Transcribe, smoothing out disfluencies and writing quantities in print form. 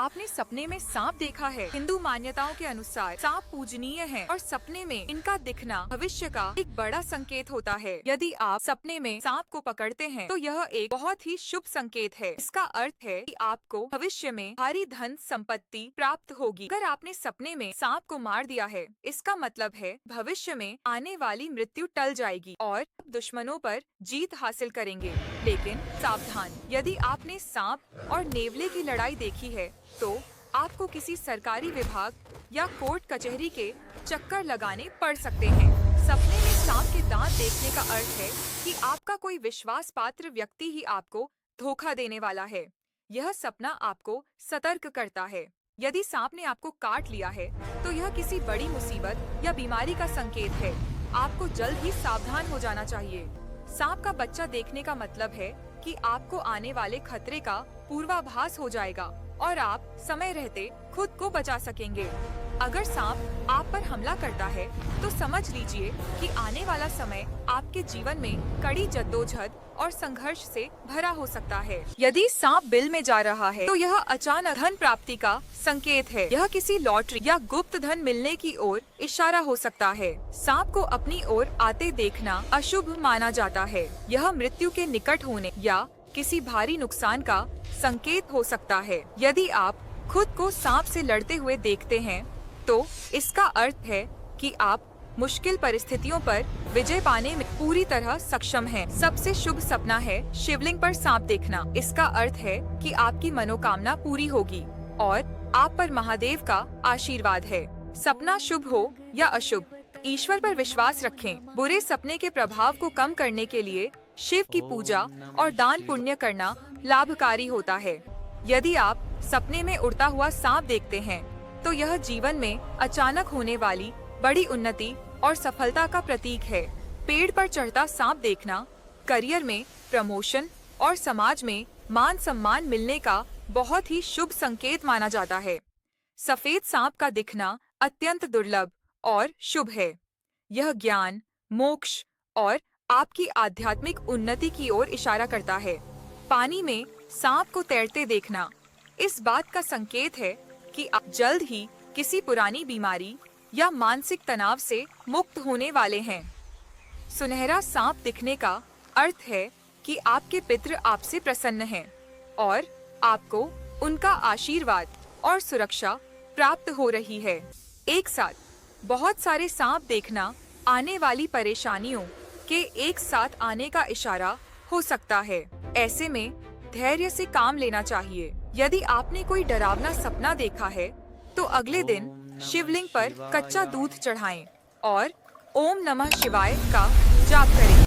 आपने सपने में सांप देखा है? हिंदू मान्यताओं के अनुसार सांप पूजनीय है और सपने में इनका दिखना भविष्य का एक बड़ा संकेत होता है। यदि आप सपने में सांप को पकड़ते हैं तो यह एक बहुत ही शुभ संकेत है। इसका अर्थ है कि आपको भविष्य में भारी धन संपत्ति प्राप्त होगी। अगर आपने सपने में सांप को मार दिया है, इसका मतलब है भविष्य में आने वाली मृत्यु टल जाएगी और दुश्मनों पर जीत हासिल करेंगे। लेकिन सावधान, यदि आपने सांप और नेवले की लड़ाई देखी है तो आपको किसी सरकारी विभाग या कोर्ट कचहरी के चक्कर लगाने पड़ सकते हैं। सपने में सांप के दांत देखने का अर्थ है कि आपका कोई विश्वास पात्र व्यक्ति ही आपको धोखा देने वाला है। यह सपना आपको सतर्क करता है। यदि सांप ने आपको काट लिया है तो यह किसी बड़ी मुसीबत या बीमारी का संकेत है। आपको जल्द ही सावधान हो जाना चाहिए। सांप का बच्चा देखने का मतलब है कि आपको आने वाले खतरे का पूर्वाभास हो जाएगा और आप समय रहते खुद को बचा सकेंगे। अगर सांप आप पर हमला करता है तो समझ लीजिए कि आने वाला समय आपके जीवन में कड़ी जद्दोजहद और संघर्ष से भरा हो सकता है। यदि सांप बिल में जा रहा है तो यह अचानक धन प्राप्ति का संकेत है। यह किसी लॉटरी या गुप्त धन मिलने की ओर इशारा हो सकता है। सांप को अपनी ओर आते देखना अशुभ माना जाता है। यह मृत्यु के निकट होने या किसी भारी नुकसान का संकेत हो सकता है। यदि आप खुद को सांप से लड़ते हुए देखते हैं तो इसका अर्थ है कि आप मुश्किल परिस्थितियों पर विजय पाने में पूरी तरह सक्षम हैं। सबसे शुभ सपना है शिवलिंग पर सांप देखना। इसका अर्थ है कि आपकी मनोकामना पूरी होगी और आप पर महादेव का आशीर्वाद है। सपना शुभ हो या अशुभ, ईश्वर पर विश्वास रखें। बुरे सपने के प्रभाव को कम करने के लिए शिव की पूजा और दान पुण्य करना लाभकारी होता है। यदि आप सपने में उड़ता हुआ सांप देखते हैं तो यह जीवन में अचानक होने वाली बड़ी उन्नति और सफलता का प्रतीक है। पेड़ पर चढ़ता सांप देखना करियर में प्रमोशन और समाज में मान सम्मान मिलने का बहुत ही शुभ संकेत माना जाता है। सफेद सांप का दिखना अत्यंत दुर्लभ और शुभ है। यह ज्ञान, मोक्ष और आपकी आध्यात्मिक उन्नति की ओर इशारा करता है। पानी में सांप को तैरते देखना इस बात का संकेत है कि आप जल्द ही किसी पुरानी बीमारी या मानसिक तनाव से मुक्त होने वाले हैं। सुनहरा सांप दिखने का अर्थ है कि आपके पितृ आपसे प्रसन्न हैं और आपको उनका आशीर्वाद और सुरक्षा प्राप्त हो रही है। एक साथ बहुत सारे सांप देखना आने वाली परेशानियों के एक साथ आने का इशारा हो सकता है। ऐसे में धैर्य से काम लेना चाहिए। यदि आपने कोई डरावना सपना देखा है तो अगले दिन शिवलिंग पर कच्चा दूध चढ़ाएं और ओम नमः शिवाय का जाप करें।